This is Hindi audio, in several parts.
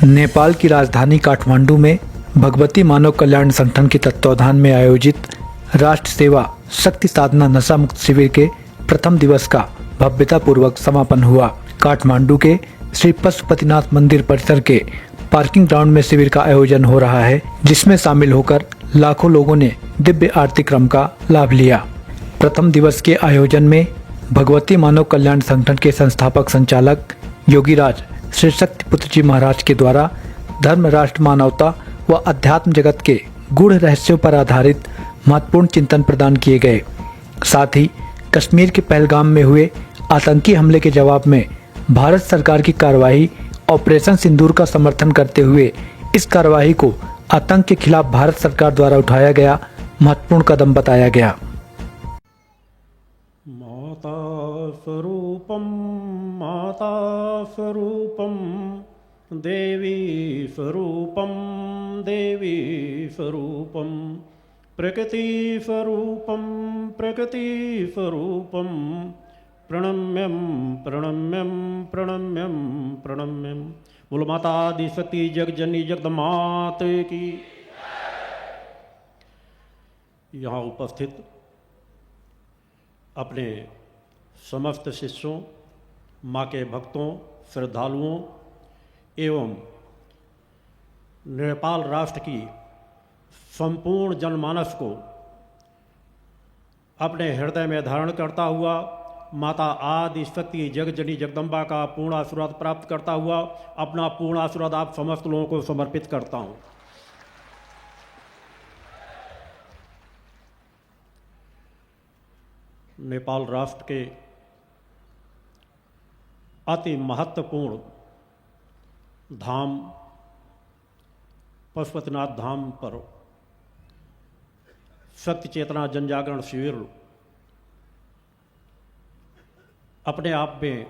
नेपाल की राजधानी काठमांडू में भगवती मानव कल्याण संगठन के तत्वावधान में आयोजित राष्ट्र सेवा शक्ति साधना नशा मुक्त शिविर के प्रथम दिवस का भव्यतापूर्वक समापन हुआ। काठमांडू के श्री पशुपतिनाथ मंदिर परिसर के पार्किंग ग्राउंड में शिविर का आयोजन हो रहा है, जिसमें शामिल होकर लाखों लोगों ने दिव्य आरती क्रम का लाभ लिया। प्रथम दिवस के आयोजन में भगवती मानव कल्याण संगठन के संस्थापक संचालक योगीराज श्री शक्तिपुत्र जी महाराज के द्वारा धर्म, राष्ट्र, मानवता व अध्यात्म जगत के गूढ़ रहस्यों पर आधारित महत्वपूर्ण चिंतन प्रदान किए गए। साथ ही कश्मीर के पहलगाम में हुए आतंकी हमले के जवाब में भारत सरकार की कार्रवाई ऑपरेशन सिंदूर का समर्थन करते हुए इस कार्रवाई को आतंक के खिलाफ भारत सरकार द्वारा उठाया गया महत्वपूर्ण कदम बताया गया। माता स्वरूपम देवी स्वरूपम प्रकृति स्वरूपम प्रणम्यम प्रणम्यम प्रणम्यम प्रणम्यम। बोलो माता आदि शक्ति जगजननी जगदमात की। यहाँ उपस्थित अपने समस्त शिष्यों, माँ के भक्तों, श्रद्धालुओं एवं नेपाल राष्ट्र की संपूर्ण जनमानस को अपने हृदय में धारण करता हुआ माता आदि शक्ति जगजननी जगदम्बा का पूर्ण आशीर्वाद प्राप्त करता हुआ अपना पूर्ण आशीर्वाद आप समस्त लोगों को समर्पित करता हूँ। नेपाल राष्ट्र के अति महत्वपूर्ण धाम पशुपतिनाथ धाम पर शक्ति चेतना जन जागरण शिविर अपने आप में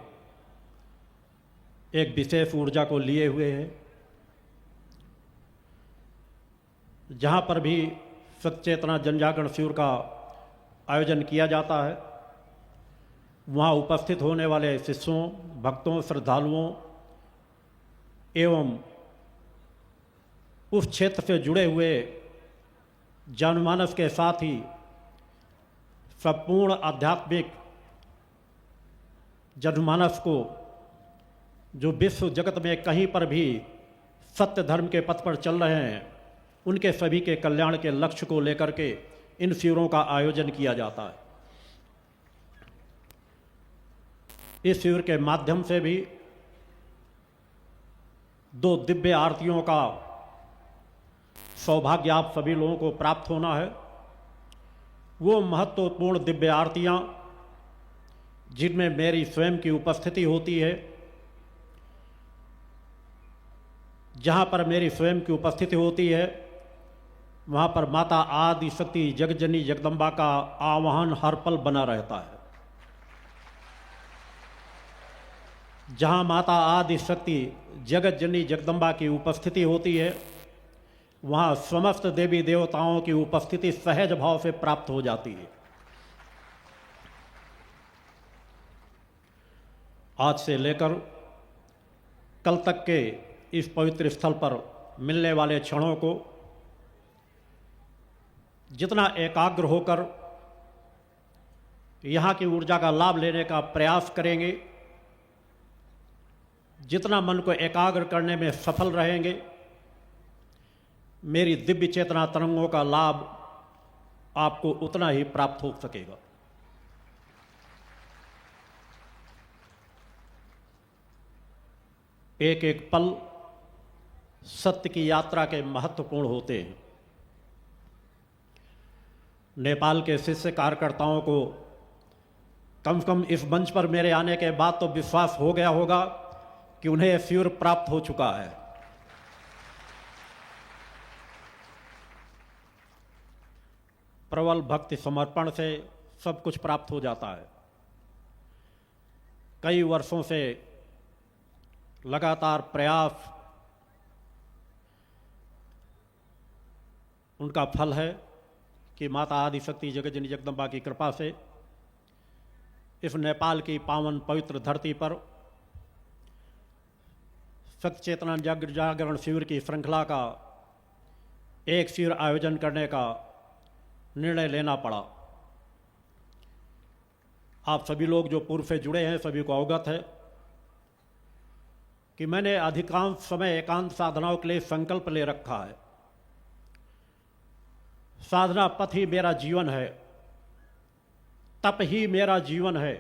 एक विशेष ऊर्जा को लिए हुए है। जहाँ पर भी शक्ति चेतना जन जागरण शिविर का आयोजन किया जाता है, वहाँ उपस्थित होने वाले शिष्यों, भक्तों, श्रद्धालुओं एवं उस क्षेत्र से जुड़े हुए जनमानस के साथ ही संपूर्ण आध्यात्मिक जनमानस को जो विश्व जगत में कहीं पर भी सत्य धर्म के पथ पर चल रहे हैं, उनके सभी के कल्याण के लक्ष्य को लेकर के इन शिविरों का आयोजन किया जाता है। इस शिविर के माध्यम से भी 2 दिव्य आरतियों का सौभाग्य आप सभी लोगों को प्राप्त होना है। वो महत्वपूर्ण दिव्य आरतियां जिनमें मेरी स्वयं की उपस्थिति होती है, जहां पर मेरी स्वयं की उपस्थिति होती है वहाँ पर माता आदि शक्ति जगजननी जगदम्बा का आवाहन हर पल बना रहता है। जहाँ माता आदि शक्ति जगजननी जगदम्बा की उपस्थिति होती है, वहाँ समस्त देवी देवताओं की उपस्थिति सहज भाव से प्राप्त हो जाती है। आज से लेकर कल तक के इस पवित्र स्थल पर मिलने वाले क्षणों को जितना एकाग्र होकर यहाँ की ऊर्जा का लाभ लेने का प्रयास करेंगे, जितना मन को एकाग्र करने में सफल रहेंगे, मेरी दिव्य चेतना तरंगों का लाभ आपको उतना ही प्राप्त हो सकेगा। एक एक पल सत्य की यात्रा के महत्वपूर्ण होते हैं। नेपाल के शिष्य कार्यकर्ताओं को कम से कम इस मंच पर मेरे आने के बाद तो विश्वास हो गया होगा कि उन्हें शिविर प्राप्त हो चुका है। प्रबल भक्ति समर्पण से सब कुछ प्राप्त हो जाता है। कई वर्षों से लगातार प्रयास उनका फल है कि माता आदि शक्ति जगजननी जगदम्बा की कृपा से इस नेपाल की पावन पवित्र धरती पर सत्य चेतना जागरण शिविर की श्रृंखला का एक शिविर आयोजन करने का निर्णय लेना पड़ा। आप सभी लोग जो पूर्व से जुड़े हैं सभी को अवगत है कि मैंने अधिकांश समय एकांत साधनाओं के लिए संकल्प ले रखा है। साधना पथ ही मेरा जीवन है, तप ही मेरा जीवन है,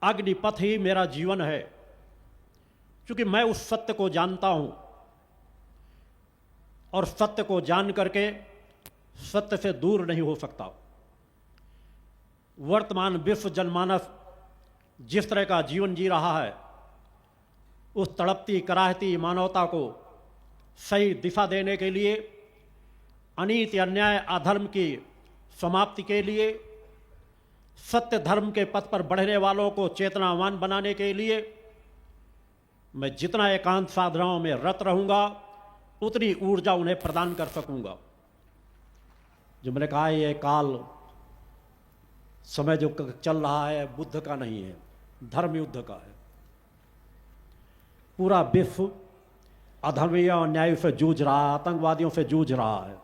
अग्निपथ ही मेरा जीवन है, क्योंकि मैं उस सत्य को जानता हूं और सत्य को जान करके सत्य से दूर नहीं हो सकता। वर्तमान विश्व जनमानस जिस तरह का जीवन जी रहा है, उस तड़पती कराहती मानवता को सही दिशा देने के लिए, अनीति अन्याय अधर्म की समाप्ति के लिए, सत्य धर्म के पथ पर बढ़ने वालों को चेतनावान बनाने के लिए मैं जितना एकांत साधनाओं में रत रहूंगा उतनी ऊर्जा उन्हें प्रदान कर सकूंगा। जो मैंने कहा ये काल समय जो चल रहा है बुद्ध का नहीं है, धर्म युद्ध का है। पूरा विश्व अधर्मी और अन्याय से जूझ रहा है, आतंकवादियों से जूझ रहा है।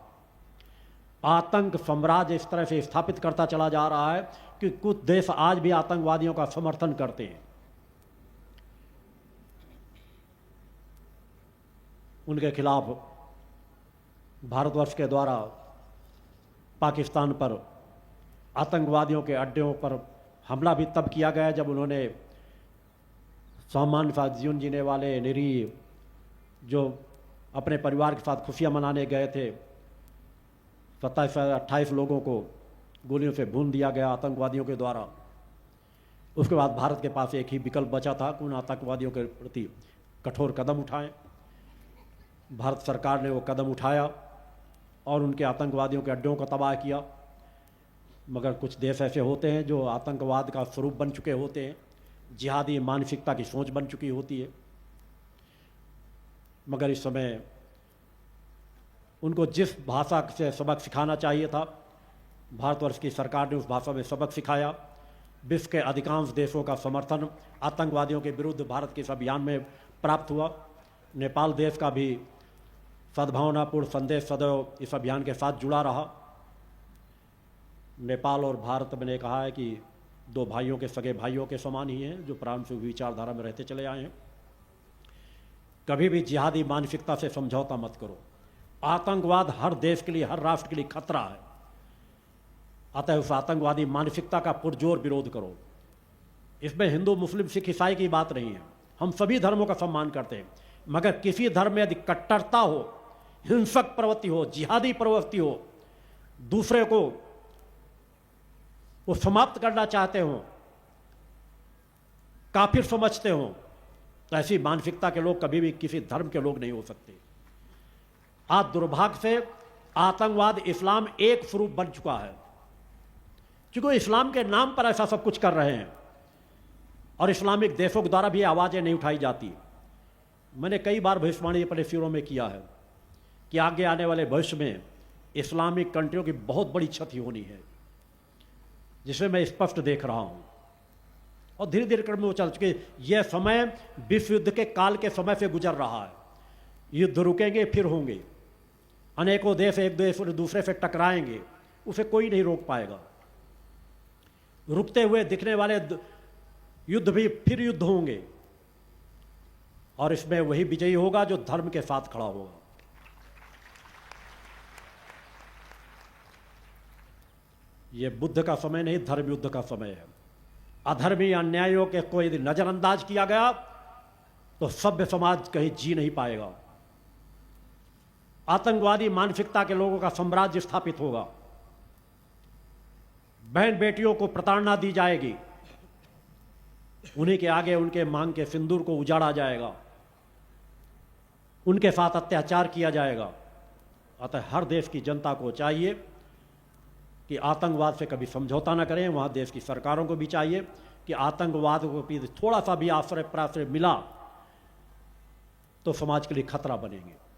आतंक साम्राज्य इस तरह से स्थापित करता चला जा रहा है कि कुछ देश आज भी आतंकवादियों का समर्थन करते हैं। उनके खिलाफ भारतवर्ष के द्वारा पाकिस्तान पर आतंकवादियों के अड्डों पर हमला भी तब किया गया जब उन्होंने सामान्य साथ जीवन जीने वाले निरीह जो अपने परिवार के साथ खुशियां मनाने गए थे 27 से 28 लोगों को गोलियों से भून दिया गया आतंकवादियों के द्वारा। उसके बाद भारत के पास एक ही विकल्प बचा था कि उन आतंकवादियों के प्रति कठोर कदम उठाएं। भारत सरकार ने वो कदम उठाया और उनके आतंकवादियों के अड्डों को तबाह किया। मगर कुछ देश ऐसे होते हैं जो आतंकवाद का स्वरूप बन चुके होते हैं, जिहादी मानसिकता की सोच बन चुकी होती है। मगर इस समय उनको जिस भाषा से सबक सिखाना चाहिए था, भारतवर्ष की सरकार ने उस भाषा में सबक सिखाया। विश्व के अधिकांश देशों का समर्थन आतंकवादियों के विरुद्ध भारत के इस अभियान में प्राप्त हुआ। नेपाल देश का भी सद्भावनापूर्ण संदेश सदैव इस अभियान के साथ जुड़ा रहा। नेपाल और भारत मैंने कहा है कि दो भाइयों के सगे भाइयों के समान ही हैं जो प्रारंभ से विचारधारा में रहते चले आए हैं। कभी भी जिहादी मानसिकता से समझौता मत करो। आतंकवाद हर देश के लिए, हर राष्ट्र के लिए खतरा है। अतः उस आतंकवादी मानसिकता का पुरजोर विरोध करो। इसमें हिंदू मुस्लिम सिख ईसाई की बात नहीं है। हम सभी धर्मों का सम्मान करते हैं, मगर किसी धर्म में यदि कट्टरता हो, हिंसक प्रवृत्ति हो, जिहादी प्रवृत्ति हो, दूसरे को वो समाप्त करना चाहते हो, काफिर समझते हो, तो ऐसी मानसिकता के लोग कभी भी किसी धर्म के लोग नहीं हो सकते। आज दुर्भाग्य से आतंकवाद इस्लाम एक स्वरूप बन चुका है, क्योंकि इस्लाम के नाम पर ऐसा सब कुछ कर रहे हैं और इस्लामिक देशों के द्वारा भी आवाजें नहीं उठाई जाती। मैंने कई बार भविष्यवाणी अपने शिविरों में किया है कि आगे आने वाले भविष्य में इस्लामिक कंट्रियों की बहुत बड़ी क्षति होनी है, जिसे मैं स्पष्ट देख रहा हूं और धीरे धीरे क्रम में वो चल चुके। यह समय विश्व युद्ध के काल के समय से गुजर रहा है। युद्ध रुकेंगे फिर होंगे, अनेकों देश एक दूसरे से टकराएंगे, उसे कोई नहीं रोक पाएगा। रुकते हुए दिखने वाले युद्ध भी फिर युद्ध होंगे और इसमें वही विजयी होगा जो धर्म के साथ खड़ा होगा। यह बुद्ध का समय नहीं, धर्म युद्ध का समय है। अधर्मी अन्यायों के को यदि नजरअंदाज किया गया तो सभ्य समाज कहीं जी नहीं पाएगा। आतंकवादी मानसिकता के लोगों का साम्राज्य स्थापित होगा। बहन बेटियों को प्रताड़ना दी जाएगी, उन्हीं के आगे उनके मांग के सिंदूर को उजाड़ा जाएगा, उनके साथ अत्याचार किया जाएगा। अतः हर देश की जनता को चाहिए कि आतंकवाद से कभी समझौता न करें। वहाँ देश की सरकारों को भी चाहिए कि आतंकवाद को भी थोड़ा सा भी आश्रय प्राश्रय मिला तो समाज के लिए खतरा बनेंगे।